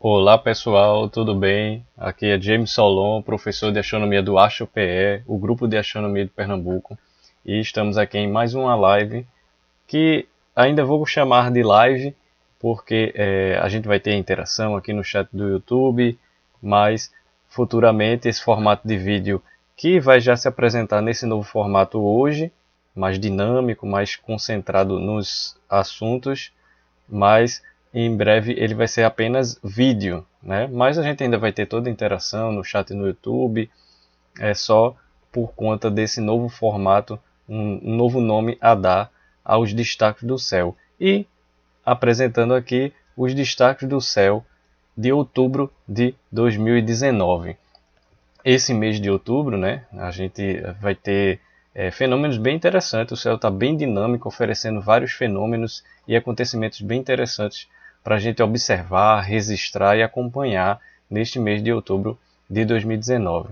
Olá pessoal, tudo bem? Aqui é James Solon, professor de astronomia do AstroPE, o grupo de astronomia de Pernambuco, e estamos aqui em mais uma live que ainda vou chamar de live porque a gente vai ter interação aqui no chat do YouTube, mas futuramente esse formato de vídeo que vai já se apresentar nesse novo formato hoje, mais dinâmico, mais concentrado nos assuntos, mas em breve ele vai ser apenas vídeo, né? Mas a gente ainda vai ter toda a interação no chat no YouTube, é só por conta desse novo formato, um novo nome a dar aos destaques do céu. E apresentando aqui os destaques do céu de outubro de 2019. Esse mês de outubro, né, a gente vai ter fenômenos bem interessantes. O céu está bem dinâmico, oferecendo vários fenômenos e acontecimentos bem interessantes para a gente observar, registrar e acompanhar neste mês de outubro de 2019.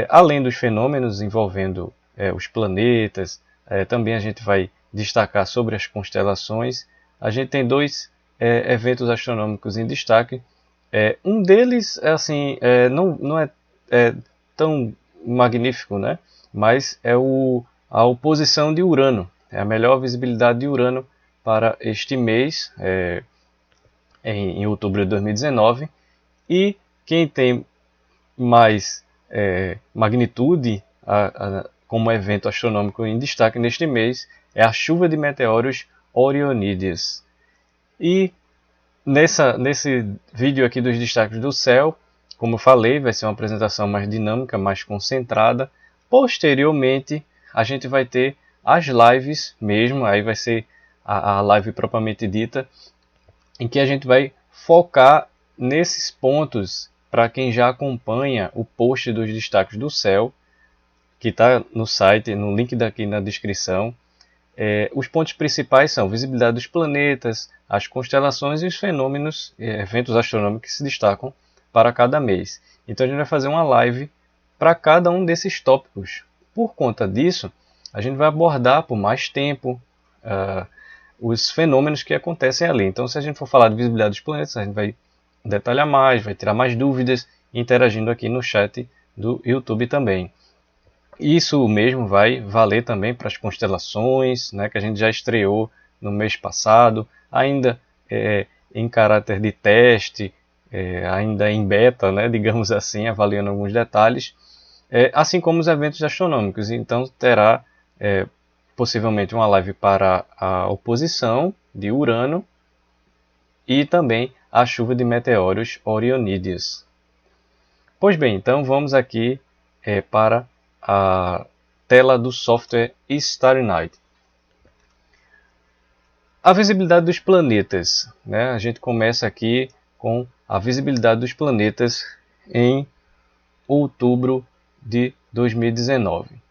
Além dos fenômenos envolvendo os planetas, também a gente vai destacar sobre as constelações. A gente tem dois eventos astronômicos em destaque. Um deles assim, não é tão magnífico, né? Mas é a oposição de Urano. É a melhor visibilidade de Urano para este mês, em outubro de 2019. E quem tem mais magnitude como evento astronômico em destaque neste mês é a chuva de meteoros Orionídeos. E nesse vídeo aqui dos destaques do céu, como eu falei, vai ser uma apresentação mais dinâmica, mais concentrada. Posteriormente, a gente vai ter as lives mesmo, aí vai ser a live propriamente dita, em que a gente vai focar nesses pontos para quem já acompanha o post dos destaques do céu, que está no site, no link daqui na descrição. Os pontos principais são visibilidade dos planetas, as constelações e os fenômenos, eventos astronômicos que se destacam para cada mês. Então a gente vai fazer uma live para cada um desses tópicos. Por conta disso, a gente vai abordar por mais tempo os fenômenos que acontecem ali. Então, se a gente for falar de visibilidade dos planetas, a gente vai detalhar mais, vai tirar mais dúvidas, interagindo aqui no chat do YouTube também. Isso mesmo vai valer também para as constelações, né, que a gente já estreou no mês passado, ainda em caráter de teste, ainda em beta, né, digamos assim, avaliando alguns detalhes, assim como os eventos astronômicos. Então terá possivelmente uma live para a oposição de Urano e também a chuva de meteoros Orionídeos. Pois bem, então vamos aqui para a tela do software Starry Night. A visibilidade dos planetas, né? A gente começa aqui com a visibilidade dos planetas em outubro de 2019.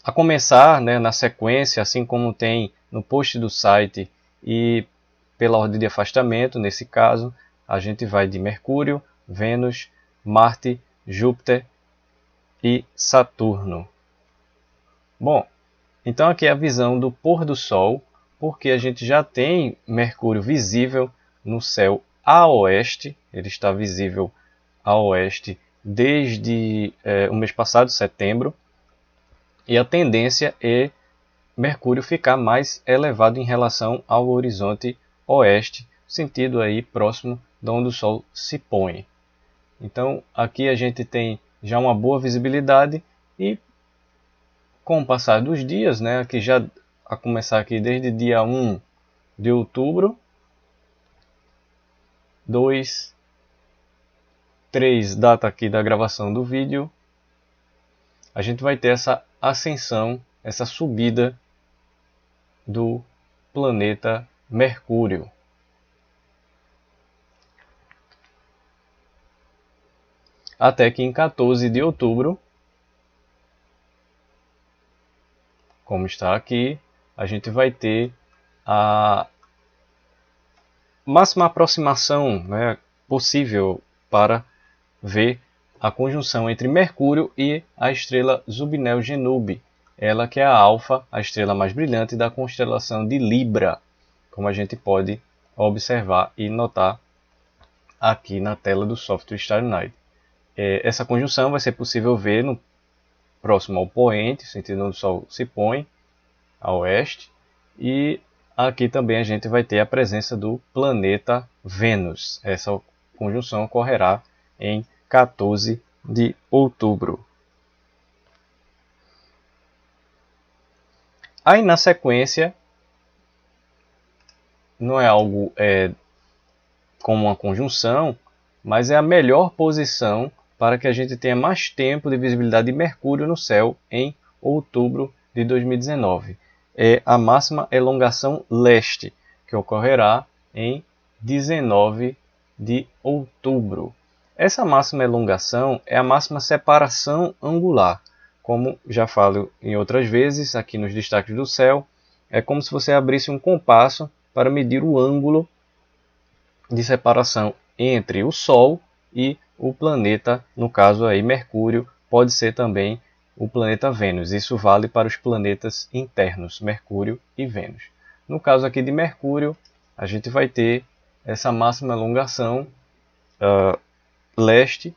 A começar, né, na sequência, assim como tem no post do site e pela ordem de afastamento, nesse caso, a gente vai de Mercúrio, Vênus, Marte, Júpiter e Saturno. Bom, então aqui é a visão do pôr do Sol, porque a gente já tem Mercúrio visível no céu a oeste, ele está visível a oeste desde o mês passado, setembro, e a tendência é Mercúrio ficar mais elevado em relação ao horizonte oeste, sentido aí próximo de onde o Sol se põe. Então aqui a gente tem já uma boa visibilidade e com o passar dos dias, né, aqui já a começar aqui desde dia 1 de outubro, 2, 3, data aqui da gravação do vídeo, a gente vai ter essa ascensão, essa subida do planeta Mercúrio. Até que em 14 de outubro, como está aqui, a gente vai ter a máxima aproximação, né, possível para ver a conjunção entre Mercúrio e a estrela Zubinel-Genubi, ela que é a Alfa, a estrela mais brilhante da constelação de Libra, como a gente pode observar e notar aqui na tela do software Starry Night. Essa conjunção vai ser possível ver no próximo ao poente, sentido onde o Sol se põe, a oeste, e aqui também a gente vai ter a presença do planeta Vênus. Essa conjunção ocorrerá em 14 de outubro. Aí na sequência, não é algo como uma conjunção, mas é a melhor posição para que a gente tenha mais tempo de visibilidade de Mercúrio no céu em outubro de 2019. É a máxima elongação leste, que ocorrerá em 19 de outubro. Essa máxima elongação é a máxima separação angular. Como já falo em outras vezes, aqui nos destaques do céu, é como se você abrisse um compasso para medir o ângulo de separação entre o Sol e o planeta, no caso aí Mercúrio, pode ser também o planeta Vênus. Isso vale para os planetas internos, Mercúrio e Vênus. No caso aqui de Mercúrio, a gente vai ter essa máxima elongação leste,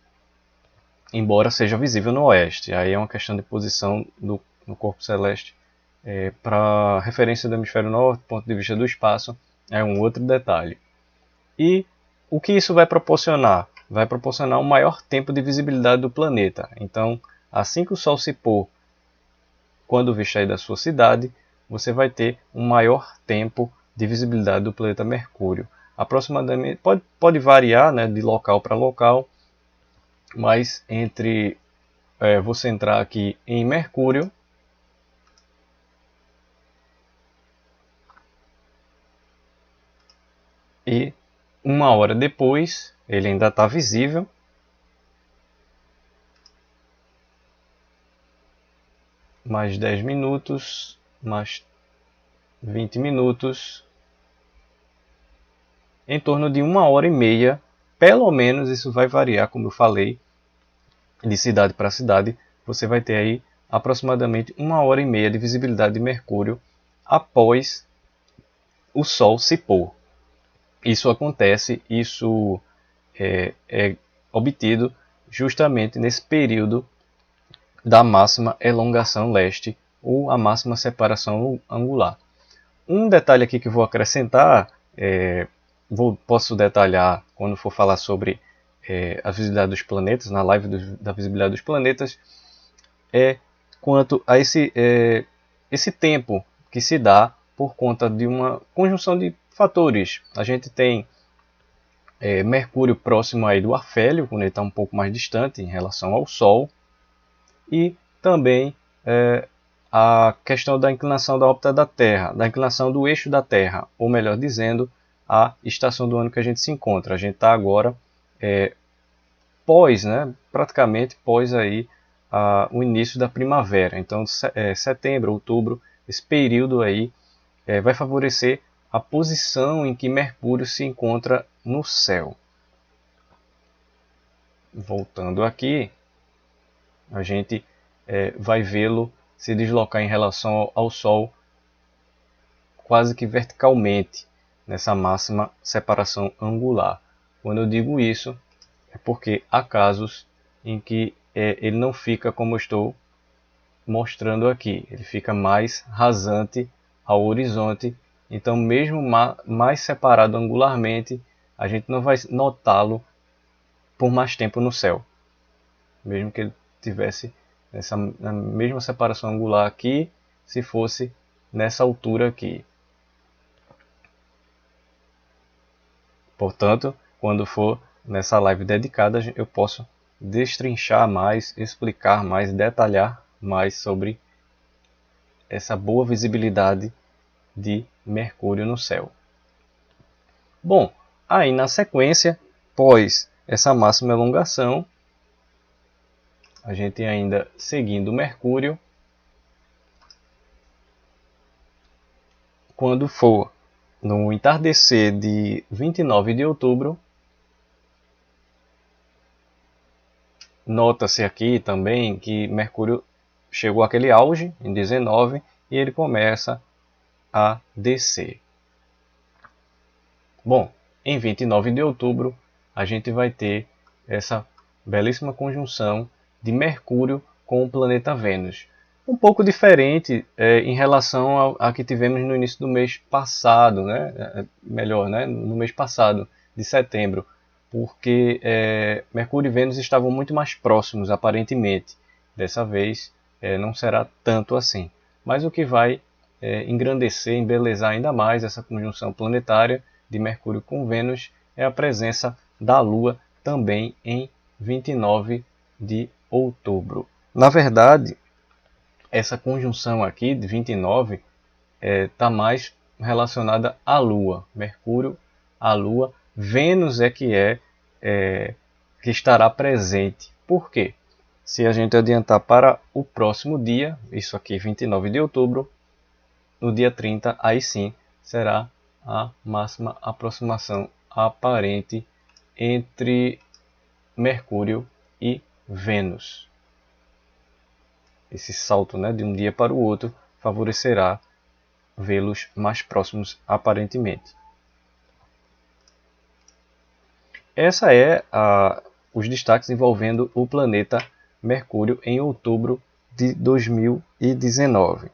embora seja visível no oeste. Aí é uma questão de posição no corpo celeste. Para referência do hemisfério norte, do ponto de vista do espaço, é um outro detalhe. E o que isso vai proporcionar? Vai proporcionar um maior tempo de visibilidade do planeta. Então, assim que o Sol se pôr, quando vir sair da sua cidade, você vai ter um maior tempo de visibilidade do planeta Mercúrio. Aproximadamente, pode variar, né, de local para local, mas entre você entrar aqui em Mercúrio e uma hora depois, ele ainda está visível. Mais 10 minutos, mais 20 minutos, em torno de 1 hora e meia, pelo menos isso vai variar, como eu falei, de cidade para cidade, você vai ter aí aproximadamente 1 hora e meia de visibilidade de Mercúrio após o Sol se pôr. Isso acontece, isso é obtido justamente nesse período da máxima elongação leste ou a máxima separação angular. Um detalhe aqui que eu vou acrescentar, posso detalhar quando for falar sobre a visibilidade dos planetas, na live da visibilidade dos planetas, é quanto a esse tempo que se dá por conta de uma conjunção de fatores. A gente tem Mercúrio próximo aí do Afélio, quando ele está um pouco mais distante em relação ao Sol, e também a questão da inclinação da órbita da Terra, da inclinação do eixo da Terra, ou melhor dizendo, a estação do ano que a gente se encontra. A gente está agora praticamente pós aí o início da primavera. Então, setembro, outubro, esse período aí vai favorecer a posição em que Mercúrio se encontra no céu. Voltando aqui, a gente vai vê-lo se deslocar em relação ao Sol quase que verticalmente nessa máxima separação angular. Quando eu digo isso, é porque há casos em que ele não fica como eu estou mostrando aqui, ele fica mais rasante ao horizonte, então mesmo mais separado angularmente, a gente não vai notá-lo por mais tempo no céu, mesmo que ele tivesse na mesma separação angular aqui, se fosse nessa altura aqui. Portanto, quando for nessa live dedicada, eu posso destrinchar mais, explicar mais, detalhar mais sobre essa boa visibilidade de Mercúrio no céu. Bom, aí na sequência, pós essa máxima elongação, a gente ainda seguindo Mercúrio, quando for no entardecer de 29 de outubro, nota-se aqui também que Mercúrio chegou àquele auge em 19 e ele começa a descer. Bom, em 29 de outubro a gente vai ter essa belíssima conjunção de Mercúrio com o planeta Vênus. Um pouco diferente em relação a que tivemos no início do mês passado, né? Melhor, né? No mês passado, de setembro, porque Mercúrio e Vênus estavam muito mais próximos, aparentemente. Dessa vez não será tanto assim. Mas o que vai engrandecer, embelezar ainda mais essa conjunção planetária de Mercúrio com Vênus é a presença da Lua também em 29 de outubro. Na verdade, essa conjunção aqui de 29 está mais relacionada à Lua. Mercúrio, a Lua, Vênus que estará presente. Por quê? Se a gente adiantar para o próximo dia, isso aqui 29 de outubro, no dia 30, aí sim será a máxima aproximação aparente entre Mercúrio e Vênus. Esse salto, né, de um dia para o outro favorecerá vê-los mais próximos aparentemente. Essa os destaques envolvendo o planeta Mercúrio em outubro de 2019.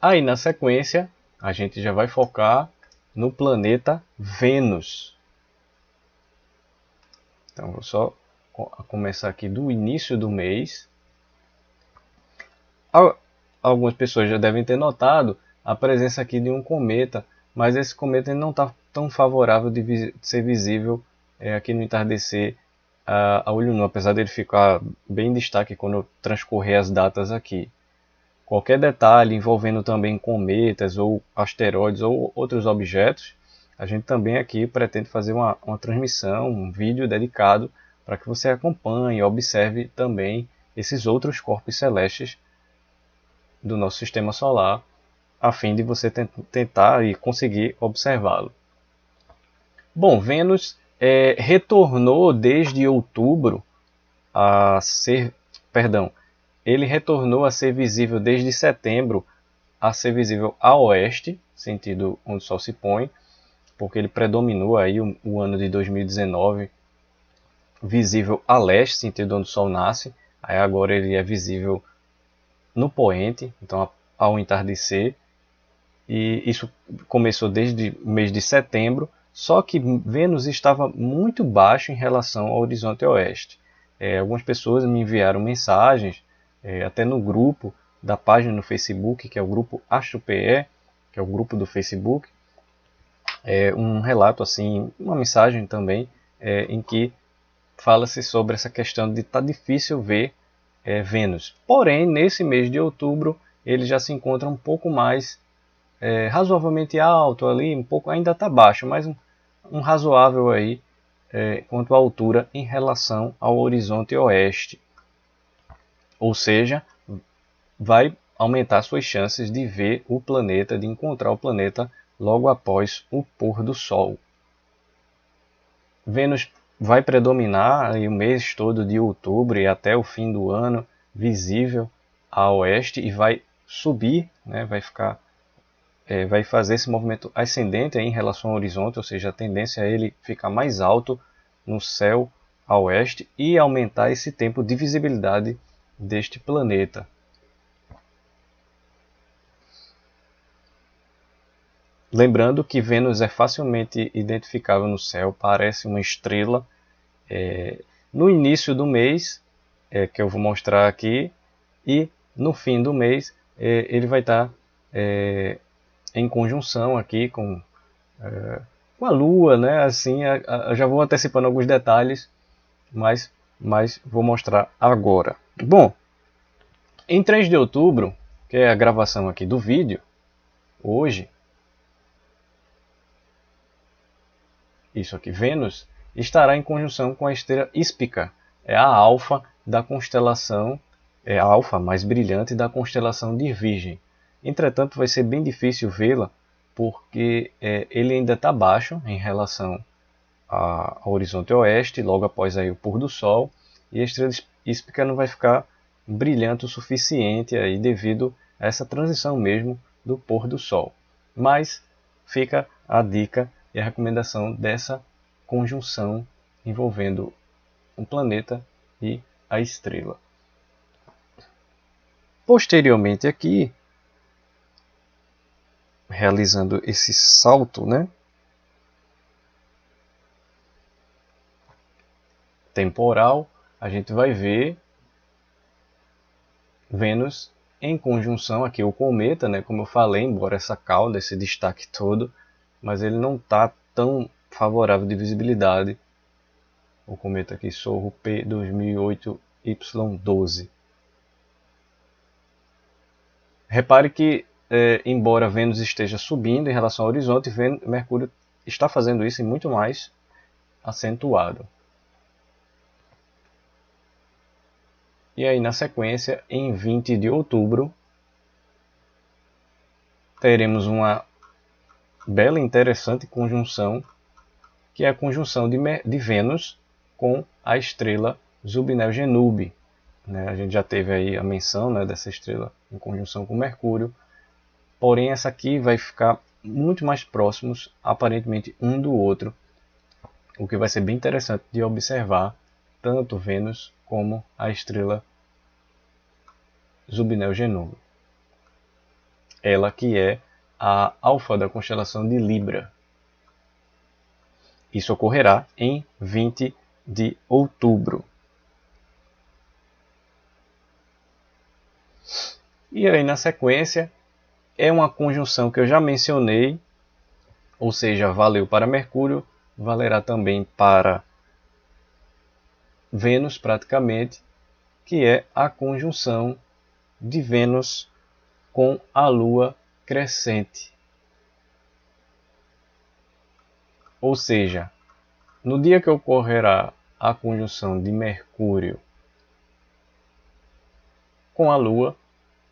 Aí na sequência a gente já vai focar no planeta Vênus. Então vou só começar aqui do início do mês. Algumas pessoas já devem ter notado a presença aqui de um cometa, mas esse cometa não está tão favorável de ser visível aqui no entardecer a olho nu, apesar dele ficar bem em destaque quando eu transcorrer as datas aqui. Qualquer detalhe envolvendo também cometas ou asteroides ou outros objetos, a gente também aqui pretende fazer uma transmissão, um vídeo dedicado para que você acompanhe e observe também esses outros corpos celestes do nosso sistema solar, a fim de você tentar e conseguir observá-lo. Bom, Vênus retornou desde outubro a ser, ele retornou a ser visível desde setembro, a ser visível a oeste, sentido onde o Sol se põe, porque ele predominou aí o ano de 2019 visível a leste, sentido onde o Sol nasce. Aí agora ele é visível no poente, então ao entardecer. E isso começou desde o mês de setembro, só que Vênus estava muito baixo em relação ao horizonte oeste. Algumas pessoas me enviaram mensagens, até no grupo da página no Facebook, que é o grupo AstroPE, que é o grupo do Facebook, um relato assim, uma mensagem também, em que fala-se sobre essa questão de estar difícil ver Vênus. Porém, nesse mês de outubro, ele já se encontra um pouco mais razoavelmente alto ali, um pouco ainda está baixo, mas um razoável aí quanto à altura em relação ao horizonte oeste. Ou seja, vai aumentar suas chances de ver o planeta, de encontrar o planeta logo após o pôr do Sol. Vênus vai predominar aí o mês todo de outubro e até o fim do ano visível a oeste e vai subir, né, vai fazer esse movimento ascendente aí em relação ao horizonte, ou seja, a tendência é ele ficar mais alto no céu a oeste e aumentar esse tempo de visibilidade deste planeta. Lembrando que Vênus é facilmente identificável no céu, parece uma estrela. No início do mês, que eu vou mostrar aqui, e no fim do mês, ele vai estar em conjunção aqui com a Lua, né? Assim, eu já vou antecipando alguns detalhes, mas vou mostrar agora. Bom, em 3 de outubro, que é a gravação aqui do vídeo, hoje, isso aqui, Vênus, estará em conjunção com a estrela Íspica, é a alfa da constelação, é a alfa mais brilhante da constelação de Virgem. Entretanto, vai ser bem difícil vê-la, porque ele ainda está baixo em relação ao horizonte oeste, logo após aí o pôr do Sol, e a estrela Íspica não vai ficar brilhante o suficiente aí devido a essa transição mesmo do pôr do Sol. Mas fica a dica e a recomendação dessa conjunção envolvendo um planeta e a estrela. Posteriormente aqui, realizando esse salto, né, temporal, a gente vai ver Vênus em conjunção aqui o cometa, né, como eu falei, embora essa cauda, esse destaque todo, mas ele não está tão favorável de visibilidade. O cometa aqui, Sorro P2008Y12. Repare que, embora Vênus esteja subindo em relação ao horizonte, Mercúrio está fazendo isso e muito mais acentuado. E aí, na sequência, em 20 de outubro, teremos uma bela e interessante conjunção, que é a conjunção de Vênus com a estrela Zubinel-Genubi. A gente já teve aí a menção, né, dessa estrela em conjunção com Mercúrio, porém essa aqui vai ficar muito mais próximos, aparentemente, um do outro, o que vai ser bem interessante de observar tanto Vênus como a estrela Zubinel-Genubi. Ela que é a alfa da constelação de Libra. Isso ocorrerá em 20 de outubro. E aí, na sequência, é uma conjunção que eu já mencionei, ou seja, valeu para Mercúrio, valerá também para Vênus, praticamente, que é a conjunção de Vênus com a Lua crescente. Ou seja, no dia que ocorrerá a conjunção de Mercúrio com a Lua,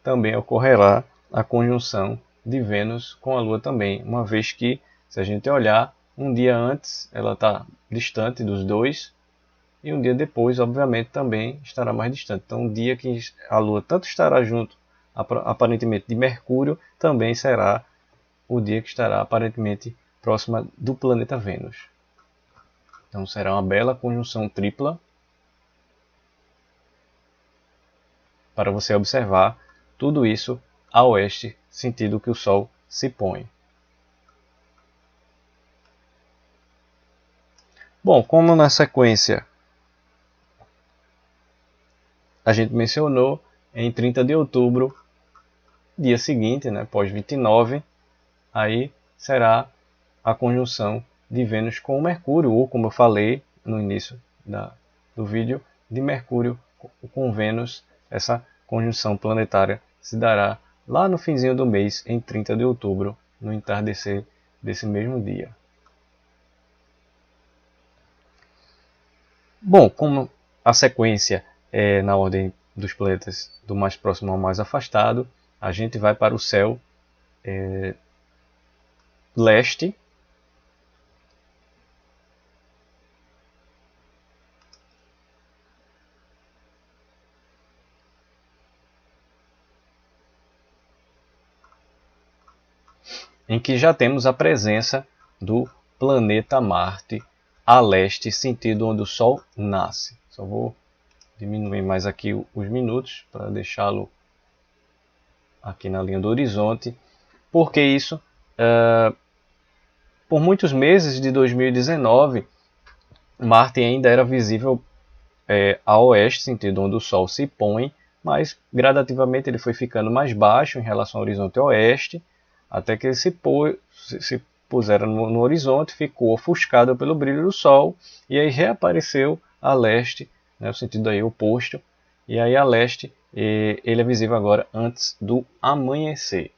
também ocorrerá a conjunção de Vênus com a Lua também, uma vez que, se a gente olhar, um dia antes ela está distante dos dois, e um dia depois, obviamente, também estará mais distante. Então, um dia que a Lua tanto estará junto, aparentemente, de Mercúrio, também será o dia que estará aparentemente próxima do planeta Vênus. Então, será uma bela conjunção tripla para você observar tudo isso a oeste, sentido que o Sol se põe. Bom, como na sequência a gente mencionou, em 30 de outubro, dia seguinte, né, pós 29, aí será a conjunção de Vênus com Mercúrio, ou como eu falei no início do vídeo, de Mercúrio com Vênus. Essa conjunção planetária se dará lá no finzinho do mês, em 30 de outubro, no entardecer desse mesmo dia. Bom, como a sequência é na ordem dos planetas do mais próximo ao mais afastado, a gente vai para o céu leste, em que já temos a presença do planeta Marte a leste, sentido onde o Sol nasce. Só vou diminuir mais aqui os minutos para deixá-lo aqui na linha do horizonte. Por que isso? Por muitos meses de 2019, Marte ainda era visível a oeste, sentido onde o Sol se põe, mas gradativamente ele foi ficando mais baixo em relação ao horizonte oeste, até que ele se pusera no horizonte, ficou ofuscado pelo brilho do Sol, e aí reapareceu a leste, né, o sentido aí oposto, e aí a leste ele é visível agora antes do amanhecer.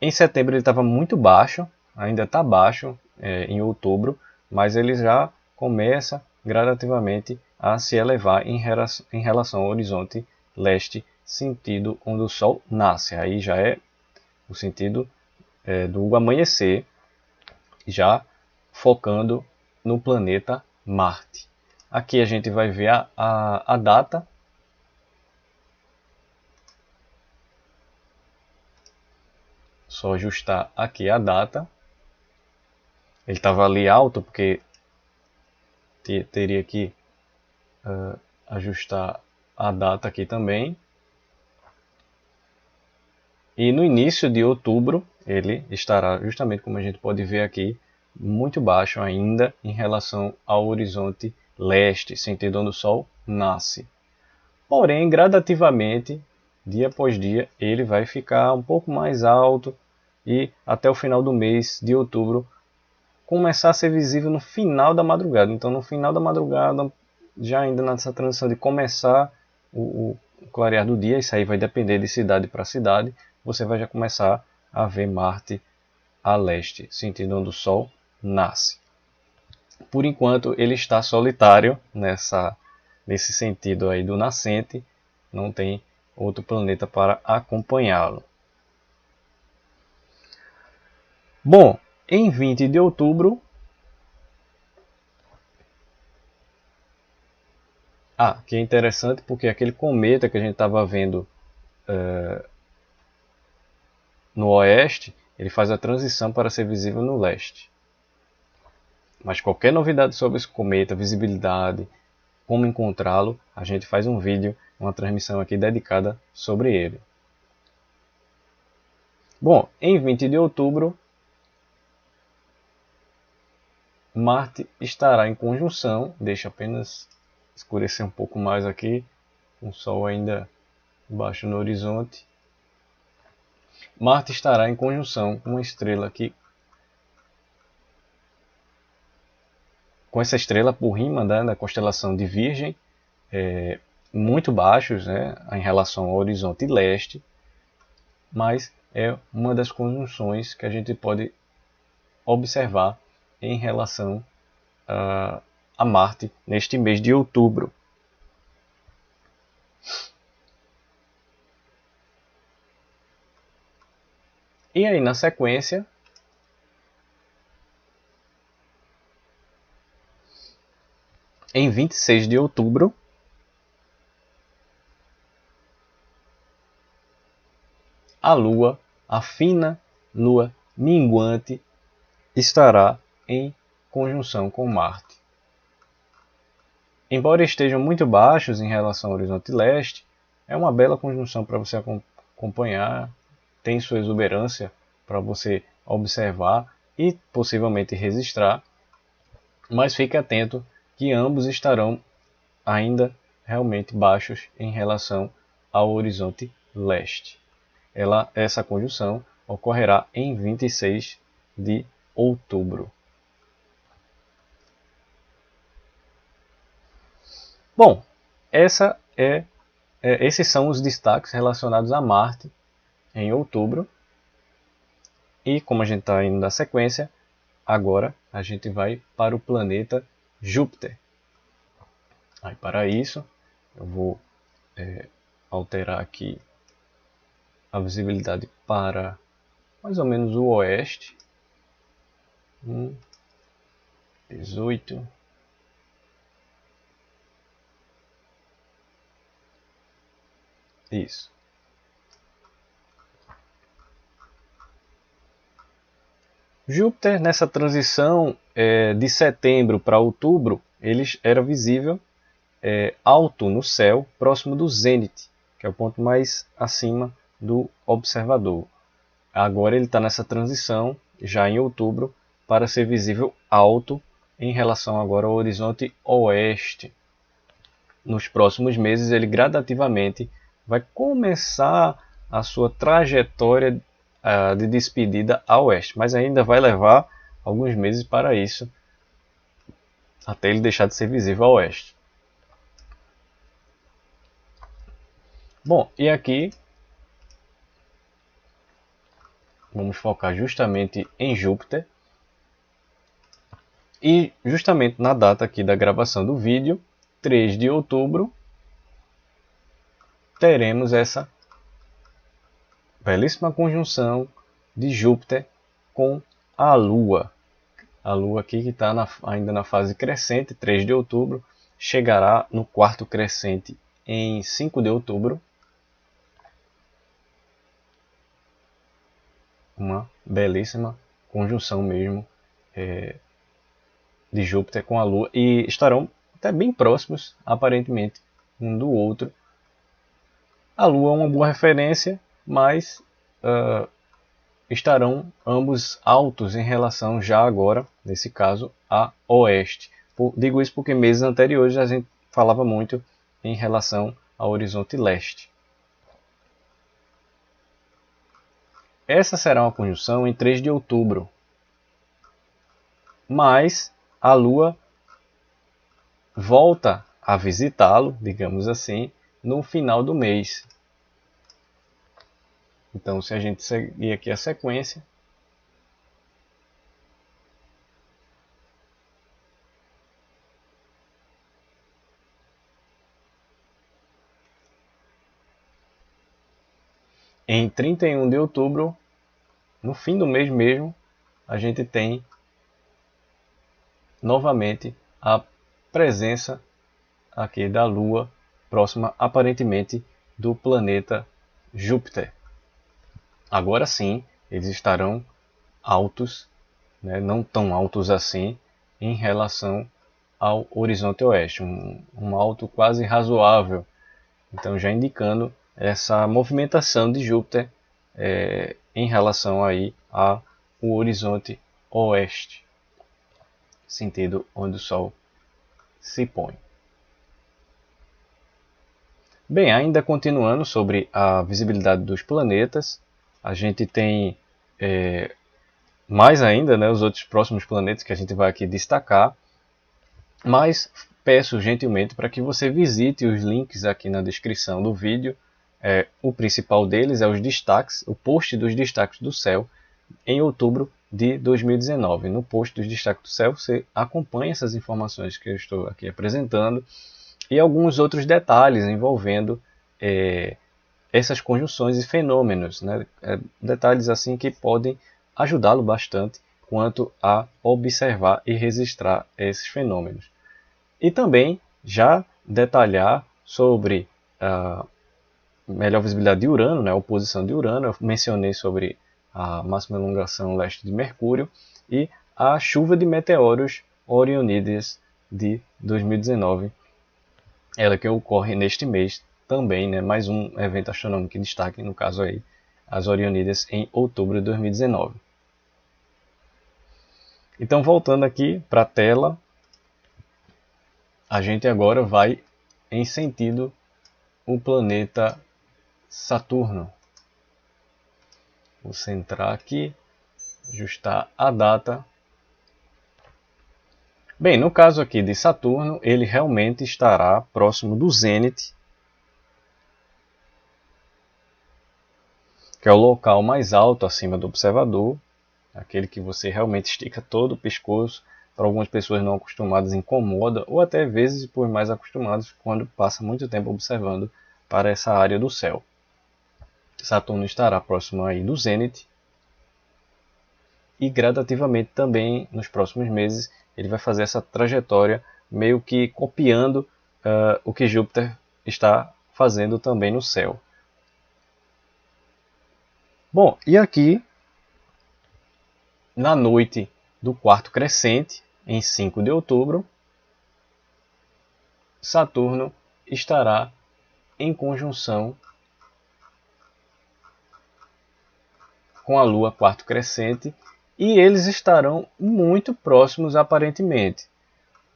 Em setembro ele estava muito baixo, ainda está baixo em outubro, mas ele já começa gradativamente a se elevar em relação ao horizonte leste, sentido onde o Sol nasce. Aí já é o sentido do amanhecer, já focando no planeta Marte. Aqui a gente vai ver a data. só ajustar aqui a data. Ele estava ali alto porque teria que ajustar a data aqui também. E no início de outubro ele estará, justamente como a gente pode ver aqui, muito baixo ainda em relação ao horizonte leste, sentido onde o Sol nasce. Porém, gradativamente, dia após dia, ele vai ficar um pouco mais alto e até o final do mês de outubro começar a ser visível no final da madrugada. Então, no final da madrugada, já ainda nessa transição de começar o clarear do dia, isso aí vai depender de cidade para cidade, você vai já começar a ver Marte a leste, sentido onde o Sol nasce. Por enquanto, ele está solitário nesse sentido aí do nascente, não tem outro planeta para acompanhá-lo. Bom, em 20 de outubro, que é interessante porque aquele cometa que a gente estava vendo no oeste, ele faz a transição para ser visível no leste. Mas qualquer novidade sobre esse cometa, visibilidade, como encontrá-lo, a gente faz um vídeo, uma transmissão aqui dedicada sobre ele. Bom, em 20 de outubro, Marte estará em conjunção, deixa apenas escurecer um pouco mais aqui, com o Sol ainda baixo no horizonte. Marte estará em conjunção com uma estrela aqui, com essa estrela por rima da constelação de Virgem, muito baixos, né, em relação ao horizonte leste, mas é uma das conjunções que a gente pode observar em relação a Marte neste mês de outubro. E aí, na sequência, em 26 de outubro, a Lua, a fina Lua minguante, estará em conjunção com Marte. Embora estejam muito baixos em relação ao horizonte leste, é uma bela conjunção para você acompanhar, tem sua exuberância para você observar e possivelmente registrar, mas fique atento que ambos estarão ainda realmente baixos em relação ao horizonte leste. Essa conjunção ocorrerá em 26 de outubro. Bom, esses são os destaques relacionados a Marte em outubro. E como a gente está indo na sequência, agora a gente vai para o planeta Júpiter. Aí, para isso, eu vou alterar aqui a visibilidade para mais ou menos o oeste. 18. Isso. Júpiter, nessa transição de setembro para outubro, ele era visível alto no céu, próximo do zênite, que é o ponto mais acima do observador. Agora ele está nessa transição, já em outubro, para ser visível alto em relação agora ao horizonte oeste. Nos próximos meses ele gradativamente vai começar a sua trajetória de despedida a oeste, mas ainda vai levar alguns meses para isso, até ele deixar de ser visível a oeste. Bom, e aqui vamos focar justamente em Júpiter. E justamente na data aqui da gravação do vídeo, 3 de outubro, teremos essa belíssima conjunção de Júpiter com a Lua. A Lua aqui que está ainda na fase crescente, 3 de outubro, chegará no quarto crescente em 5 de outubro. uma belíssima conjunção mesmo de Júpiter com a Lua, e estarão até bem próximos, aparentemente, um do outro. A Lua é uma boa referência, mas estarão ambos altos em relação já agora, nesse caso, a oeste. Digo isso porque meses anteriores a gente falava muito em relação ao horizonte leste. Essa será uma conjunção em 3 de outubro, mas a Lua volta a visitá-lo, digamos assim, no final do mês. Então, se a gente seguir aqui a sequência, em 31 de outubro, no fim do mês mesmo, a gente tem novamente a presença aqui da Lua próxima aparentemente do planeta Júpiter. Agora sim, eles estarão altos, né, não tão altos assim, em relação ao horizonte oeste, um alto quase razoável. Então já indicando essa movimentação de Júpiter em relação aí ao horizonte oeste, sentido onde o Sol se põe. Bem, ainda continuando sobre a visibilidade dos planetas, a gente tem mais ainda, né, os outros próximos planetas que a gente vai aqui destacar, mas peço gentilmente para que você visite os links aqui na descrição do vídeo. O principal deles é os destaques, o post dos destaques do céu em outubro de 2019. No post dos destaques do céu você acompanha essas informações que eu estou aqui apresentando e alguns outros detalhes envolvendo essas conjunções e fenômenos, né? Detalhes assim que podem ajudá-lo bastante quanto a observar e registrar esses fenômenos. E também já detalhar sobre a melhor visibilidade de Urano, né, a oposição de Urano. Eu mencionei sobre a máxima elongação leste de Mercúrio e a chuva de meteoros Orionídeos de 2019, ela que ocorre neste mês também, né, mais um evento astronômico que destaque, no caso aí, as Orionídeas em outubro de 2019. Então, voltando aqui para a tela, a gente agora vai em sentido o planeta Saturno. Vou centrar aqui, ajustar a data. Bem, no caso aqui de Saturno, ele realmente estará próximo do zênite, que é o local mais alto acima do observador, aquele que você realmente estica todo o pescoço. Para algumas pessoas não acostumadas incomoda, ou até vezes por mais acostumados quando passa muito tempo observando para essa área do céu. Saturno estará próximo aí do zênite e gradativamente também nos próximos meses ele vai fazer essa trajetória meio que copiando o que Júpiter está fazendo também no céu. Bom, e aqui na noite do quarto crescente, em 5 de outubro, Saturno estará em conjunção com a Lua quarto crescente e eles estarão muito próximos aparentemente.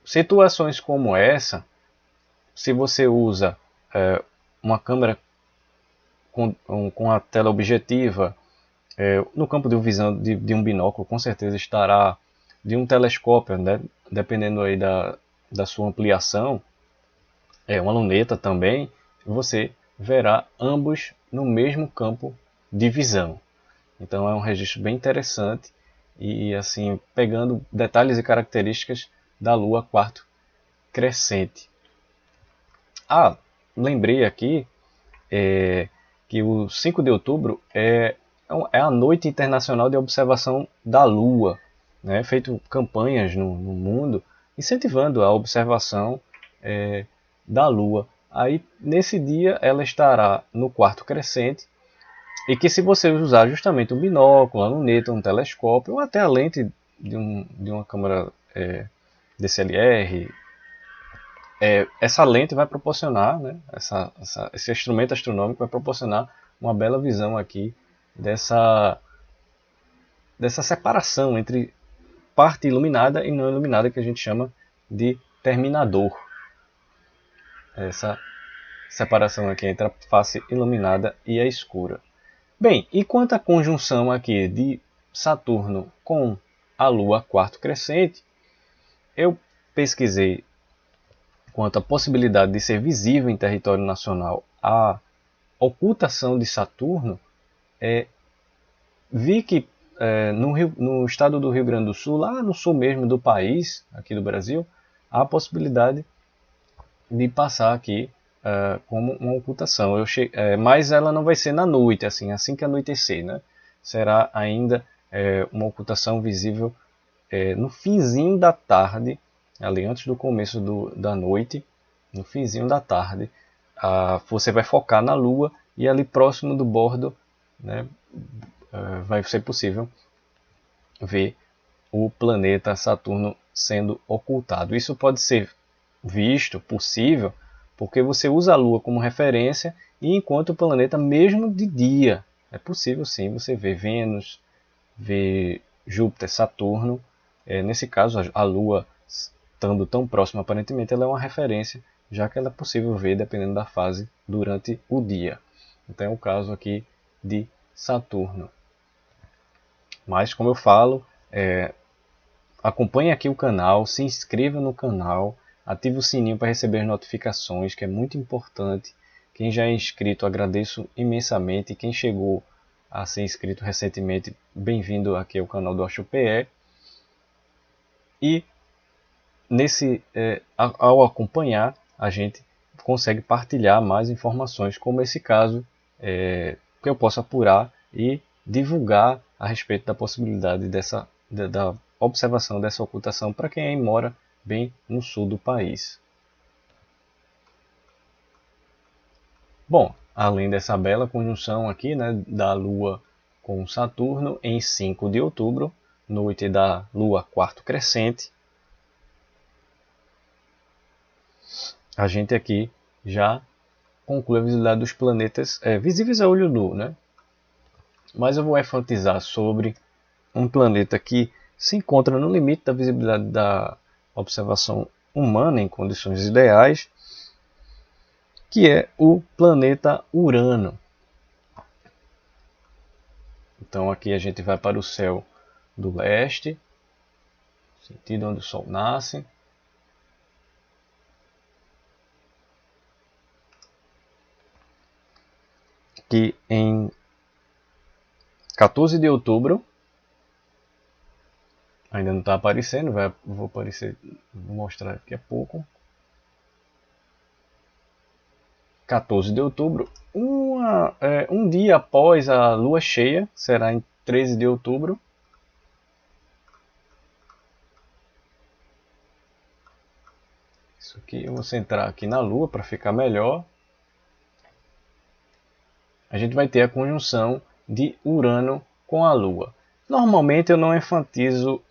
Situações como essa, se você usa uma câmera com a tela objetiva, no campo de visão de um binóculo, com certeza estará, de um telescópio, né, dependendo aí da sua ampliação, uma luneta também, você verá ambos no mesmo campo de visão. Então é um registro bem interessante e assim pegando detalhes e características da Lua quarto crescente. Lembrei aqui que o 5 de outubro é a Noite Internacional de Observação da Lua, né? Feito campanhas no mundo incentivando a observação da Lua. Aí nesse dia ela estará no quarto crescente E que se você usar justamente um binóculo, a luneta, um telescópio, ou até a lente de uma câmera DSLR, essa lente vai proporcionar, né, esse instrumento astronômico vai proporcionar uma bela visão aqui dessa separação entre parte iluminada e não iluminada, que a gente chama de terminador. Essa separação aqui entre a face iluminada e a escura. Bem, e quanto à conjunção aqui de Saturno com a Lua quarto crescente, eu pesquisei quanto à possibilidade de ser visível em território nacional a ocultação de Saturno. Vi que no estado do Rio Grande do Sul, lá no sul mesmo do país, aqui do Brasil, há a possibilidade de passar aqui como uma ocultação. Mas ela não vai ser na noite, assim que anoitecer, né? Será ainda uma ocultação visível no finzinho da tarde, ali antes do começo da noite, no finzinho da tarde. Você vai focar na Lua e ali próximo do bordo, né, vai ser possível ver o planeta Saturno sendo ocultado. Isso pode ser visto, possível, porque você usa a Lua como referência e encontra o planeta mesmo de dia. É possível sim você ver Vênus, ver Júpiter, Saturno. Nesse caso, a Lua, estando tão próxima aparentemente, ela é uma referência, já que ela é possível ver dependendo da fase durante o dia. Então é o caso aqui de Saturno. Mas como eu falo, acompanhe aqui o canal, se inscreva no canal, ative o sininho para receber as notificações, que é muito importante. Quem já é inscrito, agradeço imensamente. Quem chegou a ser inscrito recentemente, bem-vindo aqui ao canal do AstroPE. E ao acompanhar, a gente consegue partilhar mais informações, como esse caso, que eu posso apurar e divulgar a respeito da possibilidade da observação dessa ocultação para quem mora bem no sul do país. Bom, além dessa bela conjunção aqui, né, da Lua com Saturno em 5 de outubro, noite da Lua quarto crescente, a gente aqui já conclui a visibilidade dos planetas visíveis a olho nu, né? Mas eu vou enfatizar sobre um planeta que se encontra no limite da visibilidade da observação humana em condições ideais, que é o planeta Urano. Então aqui a gente vai para o céu do leste, sentido onde o Sol nasce. Que em 14 de outubro, ainda não está aparecendo, vou mostrar daqui a pouco. 14 de outubro, um dia após a lua cheia, será em 13 de outubro. Isso aqui, eu vou centrar aqui na lua para ficar melhor. A gente vai ter a conjunção de Urano com a Lua. Normalmente eu não enfatizo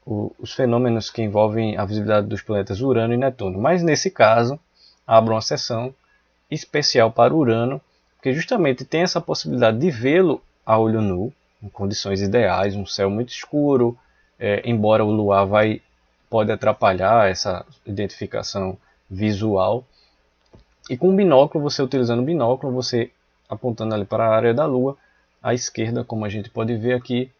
os fenômenos que envolvem a visibilidade dos planetas Urano e Netuno, mas nesse caso abro uma seção especial para Urano, porque justamente tem essa possibilidade de vê-lo a olho nu, em condições ideais, um céu muito escuro, embora o luar pode atrapalhar essa identificação visual. E com o binóculo, você utilizando o binóculo, você apontando ali para a área da Lua, à esquerda, como a gente pode ver aqui,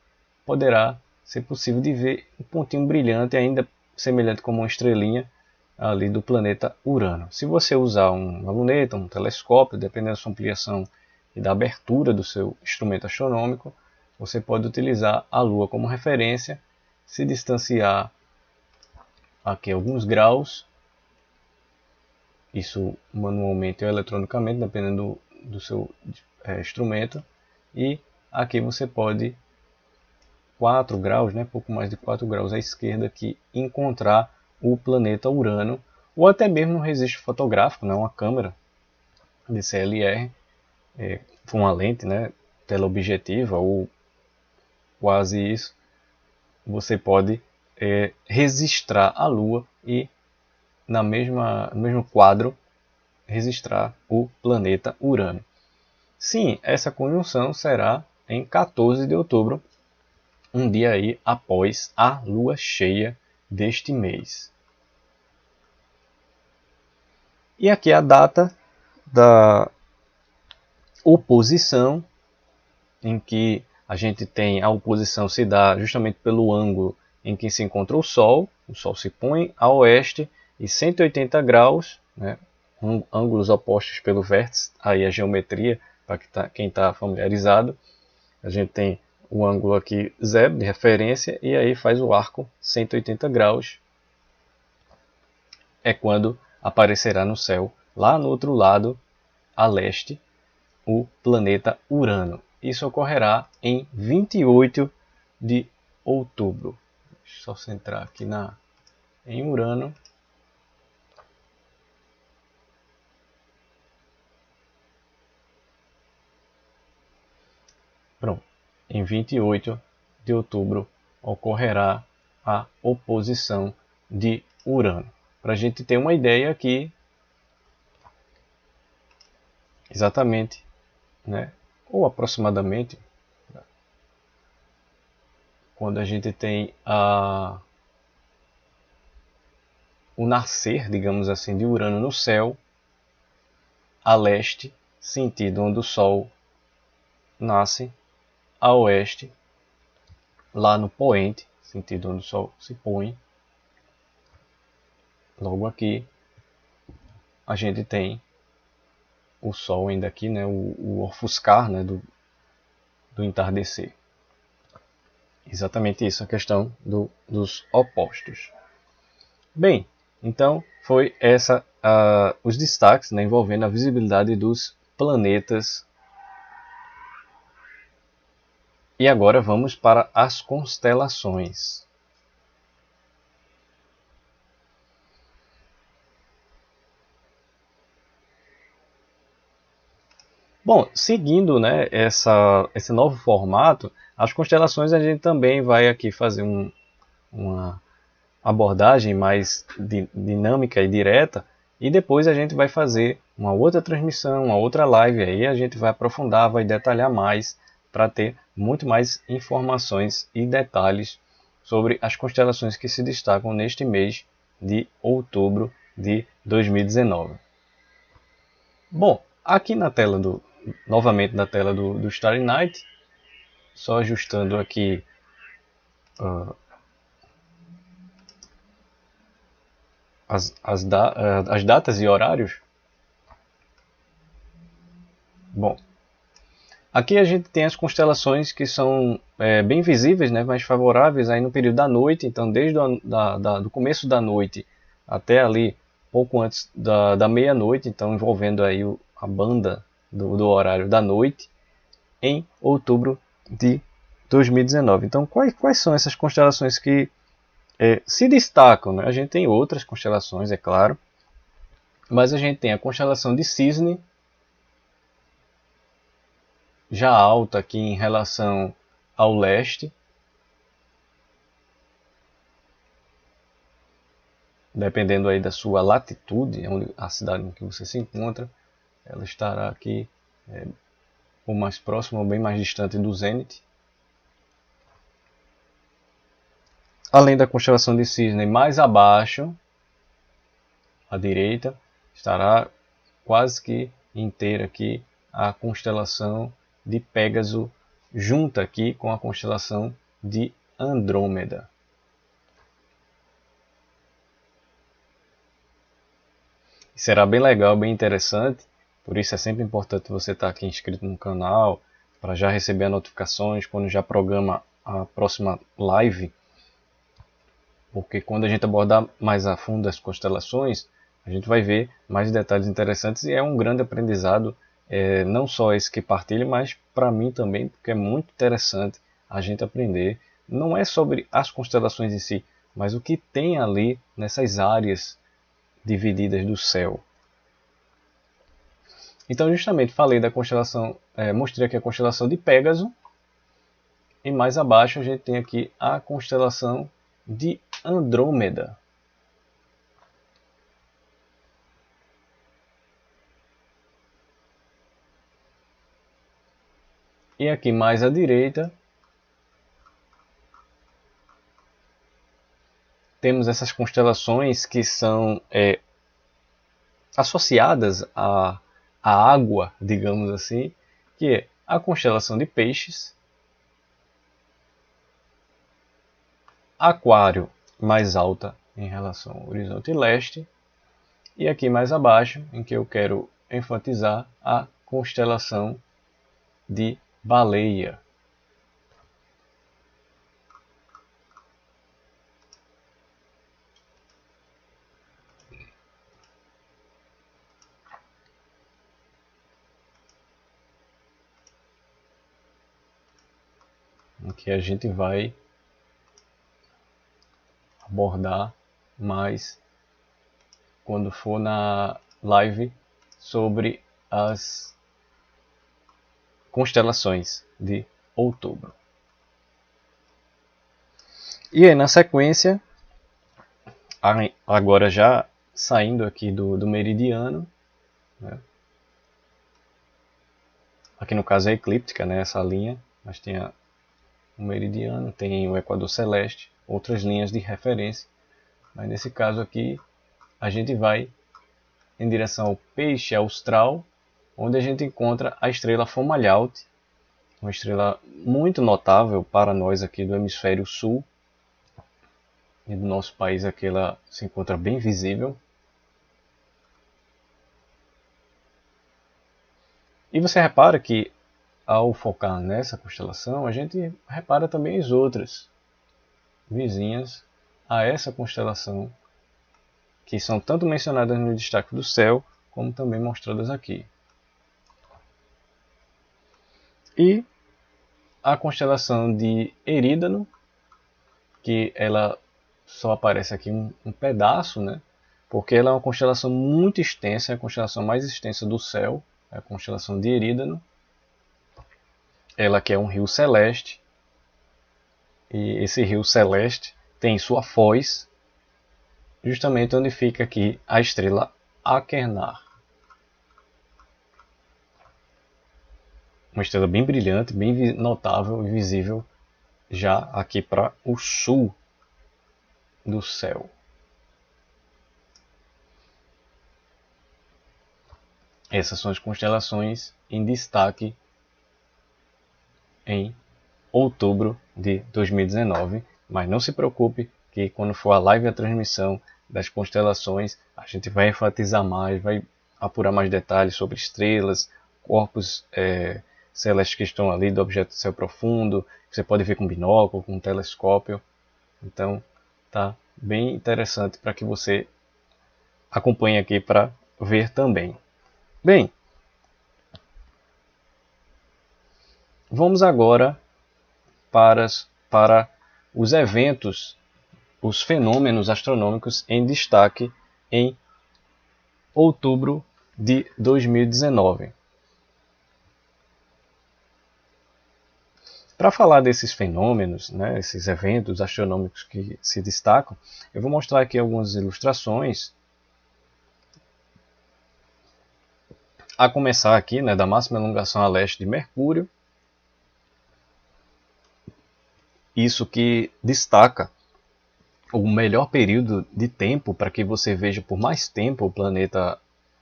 poderá ser possível de ver um pontinho brilhante, ainda semelhante como uma estrelinha ali do planeta Urano. Se você usar uma luneta, um telescópio, dependendo da sua ampliação e da abertura do seu instrumento astronômico, você pode utilizar a Lua como referência, se distanciar aqui alguns graus, isso manualmente ou eletronicamente, dependendo do seu instrumento, e aqui você pode 4 graus, né, pouco mais de 4 graus à esquerda aqui, encontrar o planeta Urano, ou até mesmo no registro fotográfico, né, uma câmera DSLR, for uma lente, né, teleobjetiva ou quase isso, você pode registrar a Lua e no mesmo quadro registrar o planeta Urano. Sim, essa conjunção será em 14 de outubro, um dia aí após a lua cheia deste mês. E aqui a data da oposição, em que a gente tem a oposição se dá justamente pelo ângulo em que se encontra o Sol se põe a oeste e 180 graus, né, ângulos opostos pelo vértice, aí a geometria, para quem está familiarizado, a gente tem o ângulo aqui zero de referência e aí faz o arco 180 graus, é quando aparecerá no céu, lá no outro lado, a leste, o planeta Urano. Isso ocorrerá em 28 de outubro. Deixa eu só centrar aqui em Urano. Pronto. Em 28 de outubro ocorrerá a oposição de Urano. Para a gente ter uma ideia aqui, exatamente, né, ou aproximadamente, quando a gente tem o nascer, digamos assim, de Urano no céu, a leste, sentido onde o Sol nasce, a oeste, lá no poente, sentido onde o Sol se põe. Logo aqui, a gente tem o Sol ainda aqui, né, o ofuscar, né, do entardecer. Exatamente isso, a questão dos opostos. Bem, então foi os destaques, né, envolvendo a visibilidade dos planetas. E agora vamos para as constelações. Bom, seguindo, né, esse novo formato, as constelações a gente também vai aqui fazer uma abordagem mais dinâmica e direta, e depois a gente vai fazer uma outra transmissão, uma outra live, aí a gente vai aprofundar, vai detalhar mais, para ter muito mais informações e detalhes sobre as constelações que se destacam neste mês de outubro de 2019. Bom, aqui na tela novamente na tela do Starry Night, só ajustando aqui as datas e horários. Bom, aqui a gente tem as constelações que são bem visíveis, né, mais favoráveis aí no período da noite, então desde do começo da noite até ali pouco antes da meia-noite, então envolvendo aí a banda do horário da noite, em outubro de 2019. Então quais são essas constelações que se destacam? Né? A gente tem outras constelações, é claro, mas a gente tem a constelação de Cisne, já alta aqui em relação ao leste, dependendo aí da sua latitude, onde a cidade em que você se encontra, ela estará aqui ou mais próxima ou bem mais distante do zênite. Além da constelação de Cisne, mais abaixo, à direita, estará quase que inteira aqui a constelação de Pégaso, junta aqui com a constelação de Andrômeda. Será bem legal, bem interessante, por isso é sempre importante você estar aqui inscrito no canal, para já receber as notificações quando já programa a próxima live, porque quando a gente abordar mais a fundo as constelações, a gente vai ver mais detalhes interessantes e é um grande aprendizado, não só esse que partilho, mas para mim também, porque é muito interessante a gente aprender, não é sobre as constelações em si, mas o que tem ali nessas áreas divididas do céu. Então, justamente, falei da constelação, mostrei aqui a constelação de Pégaso, e mais abaixo a gente tem aqui a constelação de Andrômeda. E aqui mais à direita temos essas constelações que são associadas à água, digamos assim, que é a constelação de Peixes, Aquário mais alta em relação ao horizonte leste, e aqui mais abaixo, em que eu quero enfatizar a constelação de Baleia. Em que a gente vai abordar mais quando for na live sobre as constelações de outubro. E aí, na sequência, agora já saindo aqui do meridiano, né? Aqui no caso é eclíptica, né, essa linha, mas tem o meridiano, tem o equador celeste, outras linhas de referência, mas nesse caso aqui a gente vai em direção ao peixe austral, onde a gente encontra a estrela Fomalhaut, uma estrela muito notável para nós aqui do hemisfério sul, e do nosso país aqui ela se encontra bem visível. E você repara que ao focar nessa constelação, a gente repara também as outras vizinhas a essa constelação, que são tanto mencionadas no destaque do céu, como também mostradas aqui. E a constelação de Erídano, que ela só aparece aqui um pedaço, né? Porque ela é uma constelação muito extensa, é a constelação mais extensa do céu, é a constelação de Erídano. Ela que é um rio celeste, e esse rio celeste tem sua foz, justamente onde fica aqui a estrela Achernar. Uma estrela bem brilhante, bem notável e visível já aqui para o sul do céu. Essas são as constelações em destaque em outubro de 2019, mas não se preocupe que quando for a live e a transmissão das constelações, a gente vai enfatizar mais, vai apurar mais detalhes sobre estrelas, corpos celestes que estão ali do objeto do céu profundo, que você pode ver com binóculo, com telescópio. Então, tá bem interessante para que você acompanhe aqui para ver também. Bem, vamos agora para os eventos, os fenômenos astronômicos em destaque em outubro de 2019. Para falar desses fenômenos, né, esses eventos astronômicos que se destacam, eu vou mostrar aqui algumas ilustrações. A começar aqui, né, da máxima elongação a leste de Mercúrio. Isso que destaca o melhor período de tempo para que você veja por mais tempo o planeta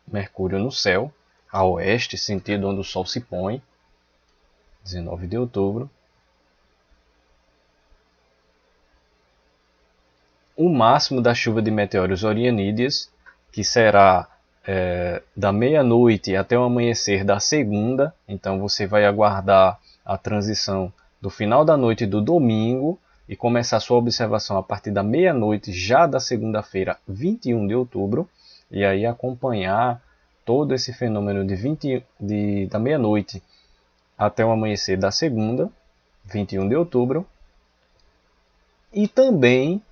Mercúrio no céu, a oeste, sentido onde o Sol se põe, 19 de outubro. O máximo da chuva de meteoros Orianídeos, que será da meia-noite até o amanhecer da segunda. Então você vai aguardar a transição do final da noite do domingo e começar sua observação a partir da meia-noite já da segunda-feira, 21 de outubro, e aí acompanhar todo esse fenômeno da meia-noite até o amanhecer da segunda, 21 de outubro. E também,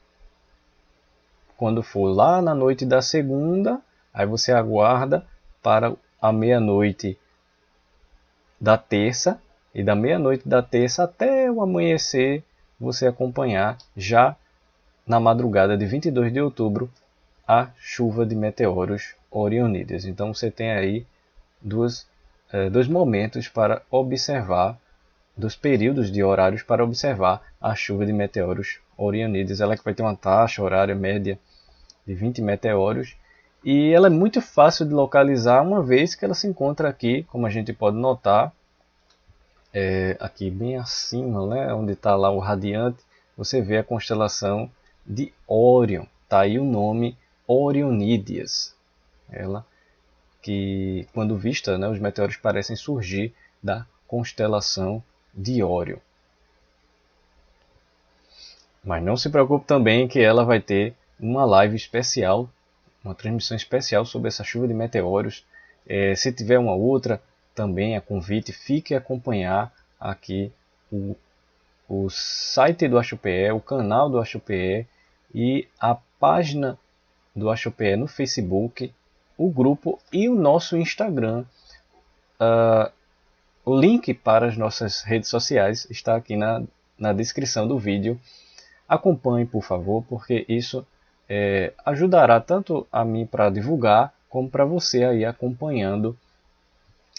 quando for lá na noite da segunda, aí você aguarda para à meia-noite da terça, e da meia-noite da terça até o amanhecer você acompanhar já na madrugada de 22 de outubro a chuva de meteoros Orionídeos. Então você tem aí dois momentos para observar, dos períodos de horários para observar a chuva de meteoros Orionídeos. Ela que vai ter uma taxa horária média de 20 meteoros, e ela é muito fácil de localizar, uma vez que ela se encontra aqui, como a gente pode notar, aqui bem acima, né, onde está lá o radiante, você vê a constelação de Órion. Está aí o nome Orionídeas. Ela que, quando vista, né, os meteoros parecem surgir da constelação de Órion. Mas não se preocupe também que ela vai ter uma live especial, uma transmissão especial sobre essa chuva de meteoros. Se tiver uma outra, também a convite, fique a acompanhar aqui o site do AchoPE, o canal do AchoPE e a página do AchoPE no Facebook, o grupo e o nosso Instagram. O link para as nossas redes sociais está aqui na descrição do vídeo. Acompanhe, por favor, porque isso ajudará tanto a mim para divulgar, como para você aí acompanhando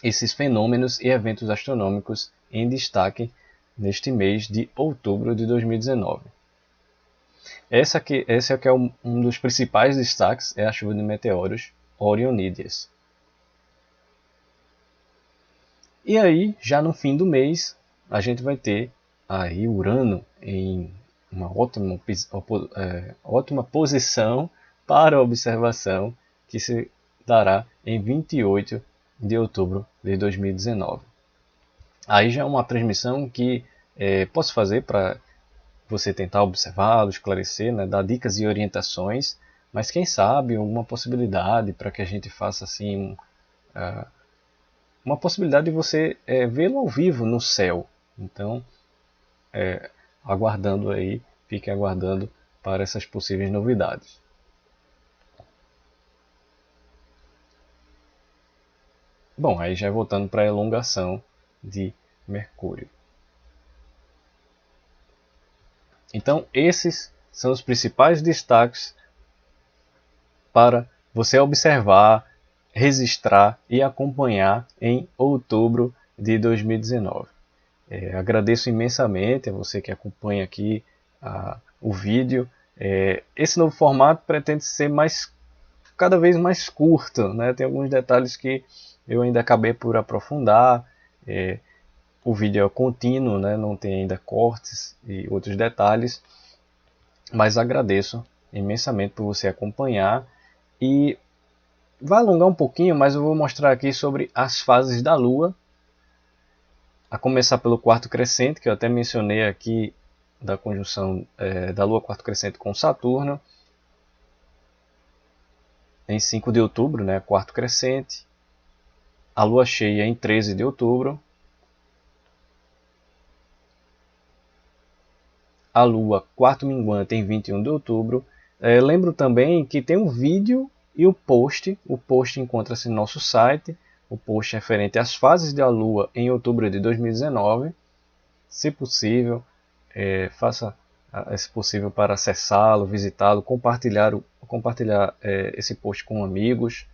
esses fenômenos e eventos astronômicos em destaque neste mês de outubro de 2019. Esse aqui é um dos principais destaques, é a chuva de meteoros Orionídeas. E aí, já no fim do mês, a gente vai ter aí Urano em uma ótima posição para observação, que se dará em 28 de outubro de 2019. Aí já é uma transmissão que posso fazer para você tentar observá-lo, esclarecer, né, dar dicas e orientações, mas quem sabe alguma possibilidade para que a gente faça assim uma possibilidade de você vê-lo ao vivo no céu. Então, aguardando aí, fique aguardando para essas possíveis novidades. Bom, aí já voltando para a elongação de Mercúrio. Então, esses são os principais destaques para você observar, registrar e acompanhar em outubro de 2019. Agradeço imensamente a você que acompanha aqui o vídeo. Esse novo formato pretende ser cada vez mais curto, né? Tem alguns detalhes que eu ainda acabei por aprofundar. O vídeo é contínuo, né? Não tem ainda cortes e outros detalhes, mas agradeço imensamente por você acompanhar. E vai alongar um pouquinho, mas eu vou mostrar aqui sobre as fases da Lua, a começar pelo quarto crescente, que eu até mencionei aqui, da conjunção da Lua quarto crescente com Saturno, em 5 de outubro, né, quarto crescente. A Lua cheia em 13 de outubro. A Lua quarto minguante em 21 de outubro. Lembro também que tem um vídeo e o post. O post encontra-se no nosso site. O post é referente às fases da Lua em outubro de 2019. Se possível, faça esse possível para acessá-lo, visitá-lo, compartilhar esse post com amigos,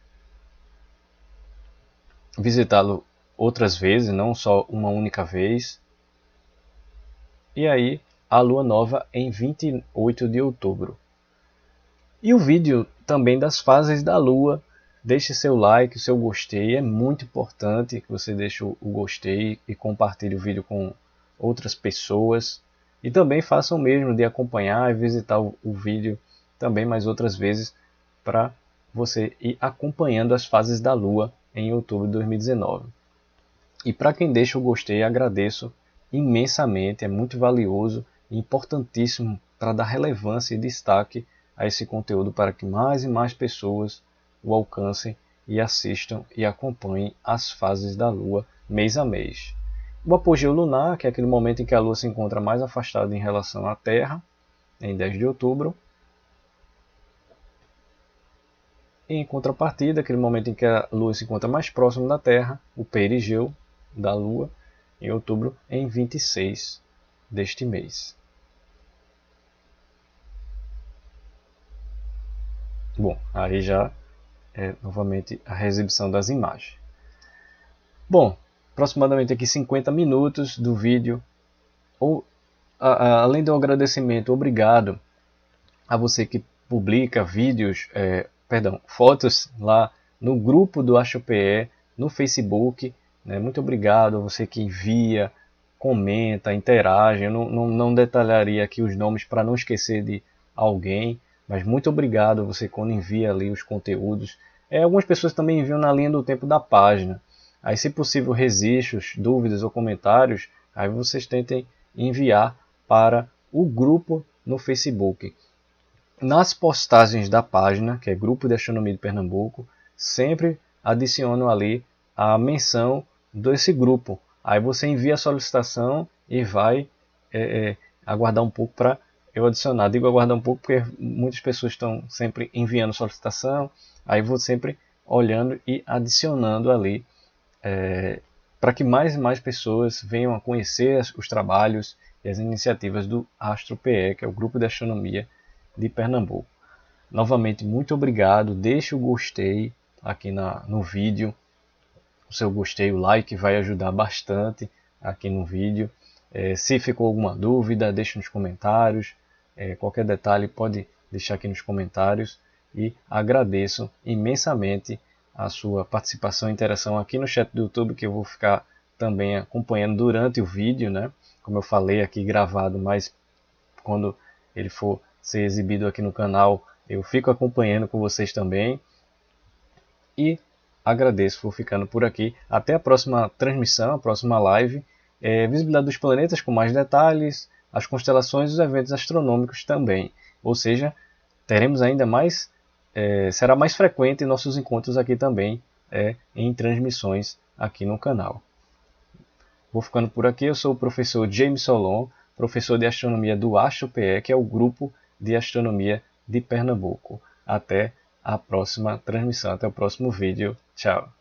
visitá-lo outras vezes, não só uma única vez. E aí, a Lua nova em 28 de outubro. E o vídeo também das fases da Lua. Deixe seu like, seu gostei, é muito importante que você deixe o gostei e compartilhe o vídeo com outras pessoas. E também faça o mesmo de acompanhar e visitar o vídeo também mais outras vezes para você ir acompanhando as fases da Lua em outubro de 2019. E para quem deixa o gostei, agradeço imensamente, é muito valioso e importantíssimo para dar relevância e destaque a esse conteúdo para que mais e mais pessoas o alcancem e assistam e acompanhem as fases da Lua mês a mês. O apogeu lunar, que é aquele momento em que a Lua se encontra mais afastada em relação à Terra, em 10 de outubro. Em contrapartida, aquele momento em que a Lua se encontra mais próximo da Terra, o perigeu da Lua, em outubro, em 26 deste mês. Bom, aí já é novamente a exibição das imagens. Bom, aproximadamente aqui 50 minutos do vídeo. Além do agradecimento, obrigado a você que publica vídeos, fotos lá no grupo do AstroPE, no Facebook. Né? Muito obrigado a você que envia, comenta, interage. Eu não detalharia aqui os nomes para não esquecer de alguém, mas muito obrigado a você quando envia ali os conteúdos. Algumas pessoas também enviam na linha do tempo da página. Aí, se possível, registros, dúvidas ou comentários, aí vocês tentem enviar para o grupo no Facebook. Nas postagens da página, que é Grupo de Astronomia de Pernambuco, sempre adiciono ali a menção desse grupo. Aí você envia a solicitação e vai aguardar um pouco para eu adicionar. Digo aguardar um pouco porque muitas pessoas estão sempre enviando solicitação, aí vou sempre olhando e adicionando ali para que mais e mais pessoas venham a conhecer os trabalhos e as iniciativas do AstroPE, que é o Grupo de Astronomia de Pernambuco. Novamente, muito obrigado. Deixe o gostei aqui no vídeo. O seu gostei, o like vai ajudar bastante aqui no vídeo. Se ficou alguma dúvida, deixe nos comentários. Qualquer detalhe pode deixar aqui nos comentários. E agradeço imensamente a sua participação e interação aqui no chat do YouTube, que eu vou ficar também acompanhando durante o vídeo, né? Como eu falei aqui gravado, mas quando ele for ser exibido aqui no canal, eu fico acompanhando com vocês também. E agradeço por ficando por aqui. Até a próxima transmissão, a próxima live. Visibilidade dos planetas com mais detalhes, as constelações e os eventos astronômicos também. Ou seja, teremos ainda mais, será mais frequente nossos encontros aqui também, em transmissões aqui no canal. Vou ficando por aqui. Eu sou o professor James Solon, professor de astronomia do AstroPE, que é o Grupo de Astronomia de Pernambuco. Até a próxima transmissão, até o próximo vídeo. Tchau!